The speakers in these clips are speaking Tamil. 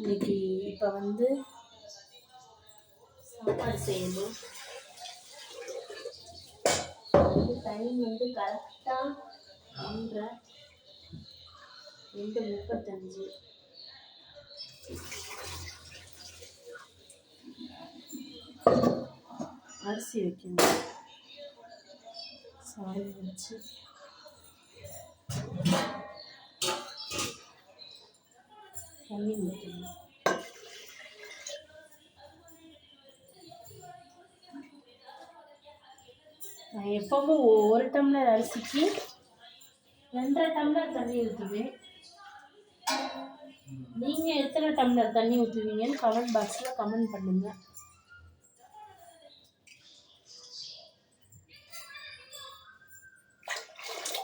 இன்னைக்கு இப்போ வந்து சாப்பாடு செய்யணும். டைம் வந்து கரெக்டாக 2:35. அரிசி வைக்கணும். சாரி வச்சு தண்ணி ஊற்றணும். நான் எப்பவும் 1 டம்ளர் அரிசிக்கு 2.5 டம்ளர் தண்ணி ஊற்றுவேன். நீங்கள் எத்தனை டம்ளர் தண்ணி ஊற்றுவீங்கன்னு கமெண்ட் பாக்ஸில் கமெண்ட் பண்ணுங்கள்.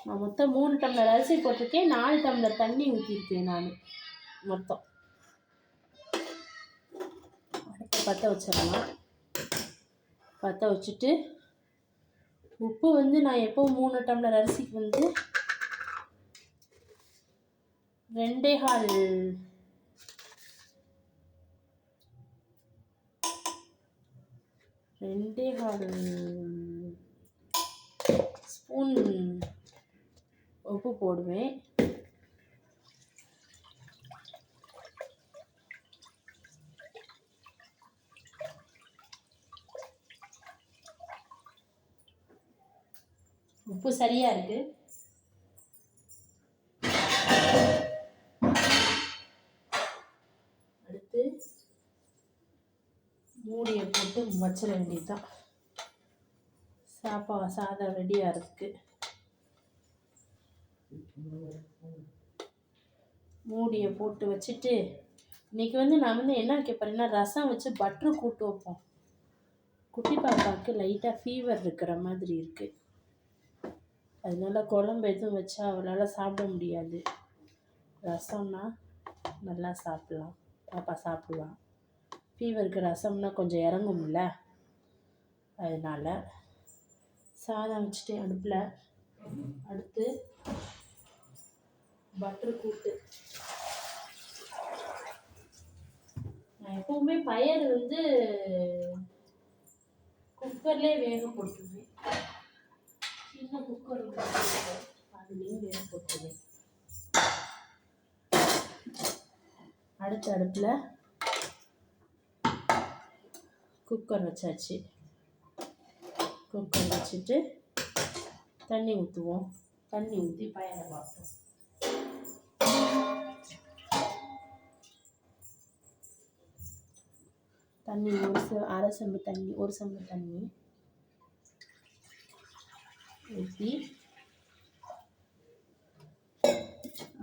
நான் மொத்தம் 3 டம்ளர் அரிசி போட்டிருக்கேன். 4 டம்ளர் தண்ணி ஊற்றிருக்கேன் நான் மொத்தம். அடுப்பு பற்ற வச்சிடலாம். பற்ற வச்சுட்டு உப்பு வந்து நான் எப்போவும் 3 டம்ளர் அரிசிக்கு வந்து 2.25 ஸ்பூன் உப்பு போடுவேன். உப்பு சரியா இருக்கு. அடுத்து மூடியை போட்டு வச்சிட வேண்டியதுதான். சாதம் ரெடியாக இருக்கு. மூடியை போட்டு வச்சுட்டு இன்னைக்கு வந்து நான் வந்து என்ன வைக்க போறேன்னா ரசம் வச்சு பட்ரு கூட்டு வைப்போம். குட்டி பாப்பாவுக்கு லைட்டாக ஃபீவர் இருக்கிற மாதிரி இருக்கு. அதனால குழம்பு எதுவும் வச்சா அவளால் சாப்பிட முடியாது. ரசம்னா நல்லா சாப்பிட்லாம், பாப்பா சாப்பிடுவான். ஃபீவருக்கு ரசம்னா கொஞ்சம் இறங்கும்ல, அதனால சாதம் வச்சுட்டு அடுப்பில். அடுத்து பட்டர் கூட்டு. நான் எப்பவுமே பயறு வந்து குக்கர்லேயே வேக போட்டுருவேன். சின்ன குக்கர் அதுலேயும் வேக போட்டுருவேன். அடுத்த அடுப்பில் குக்கர் வச்சாச்சு. குக்கர் வச்சுட்டு தண்ணி ஊற்றுவோம். தண்ணி ஊற்றி பயரை பார்ப்போம். தண்ணி அரை செம்பு தண்ணி, 1 செம்பு தண்ணி ஊற்றி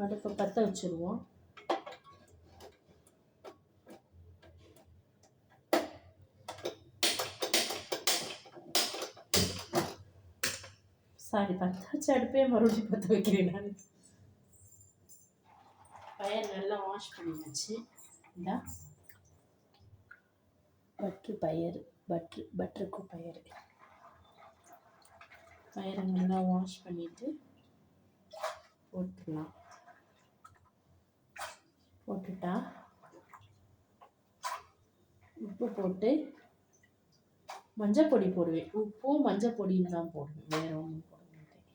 அடுப்பை பற்ற வச்சுருவோம். சாரி, பற்ற வச்சு அடுப்பே மறுபடியும் பற்ற வைக்கிறேன் நான். பயர் நல்லா வாஷ் பண்ணியாச்சு. இந்த பட்டருக்கு பயறு பயரை நல்லா வாஷ் பண்ணிட்டு போட்டுடலாம். போட்டுட்டா உப்பு போட்டு மஞ்சள் பொடி போடுவேன். உப்பும் மஞ்சள் பொடியும் தான் போடுவேன், வேற ஒன்றும் போட மாட்டேன்.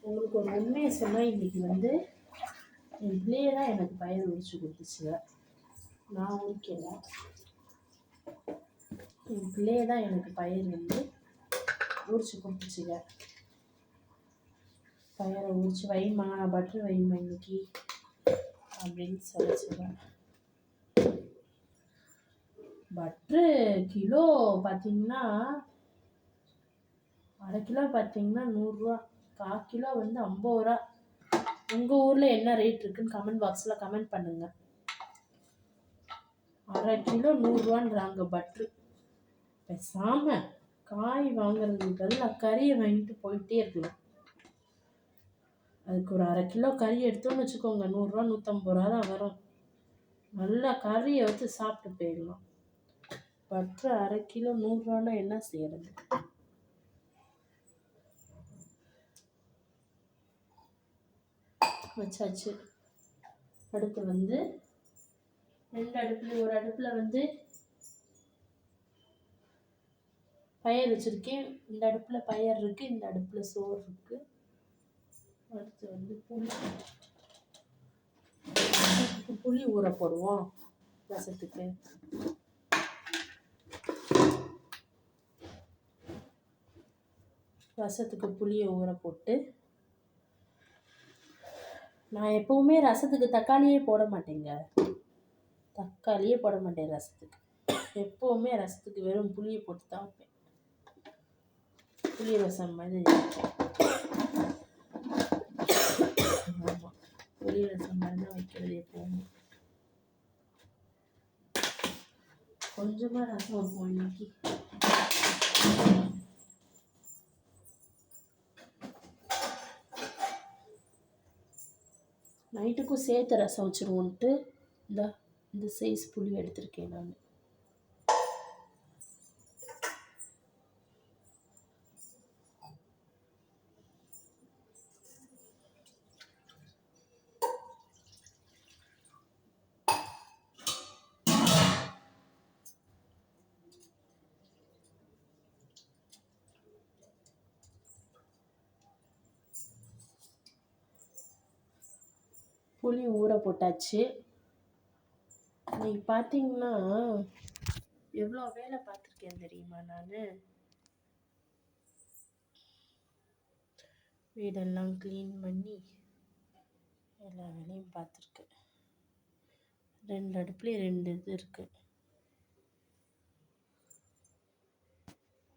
உங்களுக்கு ஒரு உண்மையை சொன்னால் இன்னைக்கு வந்து என் பிள்ளையே தான் எனக்கு பயறு உரிச்சு கொடுத்துச்சுங்க. நான் உரிக்கல. என் பிள்ளையே தான் எனக்கு பயறு வந்து உரிச்சு கொடுத்துச்சுங்க. பயரை உரிச்சு வைமா, பட்டர் வைமா இன்னைக்கு அப்படின்னு சொல்லிச்சுவேன். பட்ரு கிலோ பார்த்தீங்கன்னா 1/2 கிலோ பார்த்தீங்கன்னா 100 ரூபா, 1/4 கிலோ வந்து 50 ரூபா. உங்கள் ஊரில் என்ன ரேட் இருக்குன்னு கமெண்ட் பாக்ஸில் கமெண்ட் பண்ணுங்க. 1/2 கிலோ 100 ரூபான்றாங்க பட்ரு. பேசாம காய் வாங்குறதுக்கு பதிலாக கறியை வாங்கிட்டு போயிட்டே இருக்கலாம். அதுக்கு ஒரு 1/2 கிலோ கறி எடுத்தோன்னு வச்சுக்கோங்க, 100 ரூபா 150 ரூபா தான் வரும். நல்லா கறியை வச்சு சாப்பிட்டு போயிடலாம். பட்ரு 1/2 கிலோ 100 ரூபான்னா என்ன செய்யறது? வச்சாச்சு. அடுப்பு வந்து 2 அடுப்புலையும், ஒரு அடுப்பில் வந்து பயறு வச்சுருக்கேன், இந்த அடுப்பில் பயறு இருக்குது, இந்த அடுப்பில் சோறு இருக்குது. அடுத்து வந்து புளி ஊற போடுவோம் ரசத்துக்கு. ரசத்துக்கு புளியை ஊற போட்டு, நான் எப்போவுமே ரசத்துக்கு தக்காளியே போட மாட்டேங்க. தக்காளியே போட மாட்டேன் ரசத்துக்கு. எப்போவுமே ரசத்துக்கு வெறும் புளியை போட்டு தான் வைப்பேன். புளி ரசம் மாதிரி. ஆமாம், புளி ரசம் மாதிரி தான் வைக்கிறது எப்போவுமே. கொஞ்சமாக ரசம் வைப்போம் இன்னைக்கு. நைட்டுக்கும் சேர்த்து ரசம் வச்சுருவோன்ட்டு இந்த சைஸ் புளி எடுத்திருக்கேன் நான். புளி ஊற போட்டாச்சு. இன்னைக்கு பார்த்தீங்கன்னா எவ்வளோ வேலை பார்த்துருக்கேன் தெரியுமா? நான் வீடெல்லாம் க்ளீன் பண்ணி எல்லா வேலையும் பார்த்துருக்கேன். 2 அடுப்புலேயும் 2 இது இருக்குது.